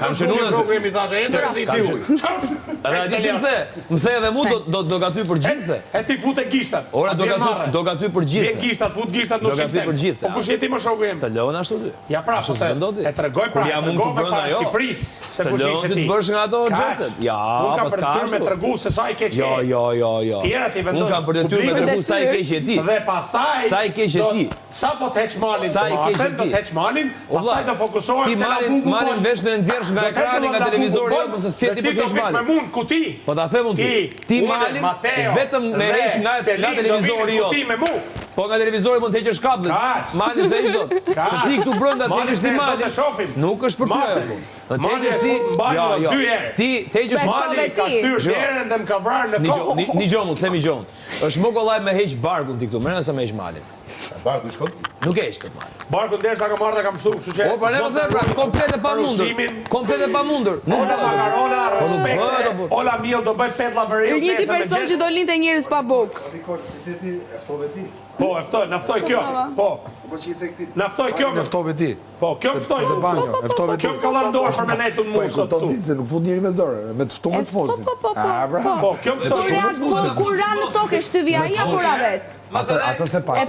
Kam shënuar shoku jemi thashë, e ndërzi ti uj. Edhe di si më the edhe mu do gaty për gjithse. E ti fute gishtat. Ora do gaty për gjithë. Vjen gishtat, fut gishtat në gaty për gjithë. Po kush je ti më shoku jemi? Stallone ashtu ty. Ja pra, po e tregoj pra, tregove para Shqipërisë se kush ishe ti. Ti bësh nga ato gjestet. Ja, unë kam pas për ka. detyrë me tregu se sa i keq je. Jo. Tjera ti vendos. Unë kam për detyrë me tregu sa i keq je ti. Dhe pastaj sa i keq je ti. Sa po të heq malin, do të heq malin, pastaj do fokusohem te la bubu. Malin vesh në nxjerrsh nga ekrani nga televizori jot, mos e sjell ti për të heq malin. Me mund ku ti. Po ta them unë ti malin vetëm me heq nga televizori jot. Ti me mu. Po nga televizori mund të heqësh kablin. Malin se ish dot. Se ti këtu brenda të heqësh si malin. Nuk është për ty apo. Do të heqësh ti. Jo. Ti të heqësh malin, ka shtyr derën dhe më ka vrarë në kokë. Një gjon, themi gjon. Është më kollaj me heq barkun ti këtu, më nëse me heq malin. Barku i shkon? Nuk e heq malin. Barku derisa ka marrë kam shtuar, kështu që. Po, ne më them pra, komplet e pamundur. Komplet e pamundur. Nuk Ola Magarola, respekt. Ola Mill do bëj petlla për ju. Njëti person që do linte njerëz pa buk. Po, naftoj kjo. Po. Po që i thek ti. Naftoj kjo. Naftove ti. Po, kjo ftoj. Te banjo, naftove ti. Kjo ka landor për menetun mua sot Po, tu. ti se nuk fut njëri me zor, me të ftuar të fozin. Po, kjo ftoj. Kur ra në tokë shtyvja ai apo ra vet? Ato se pa.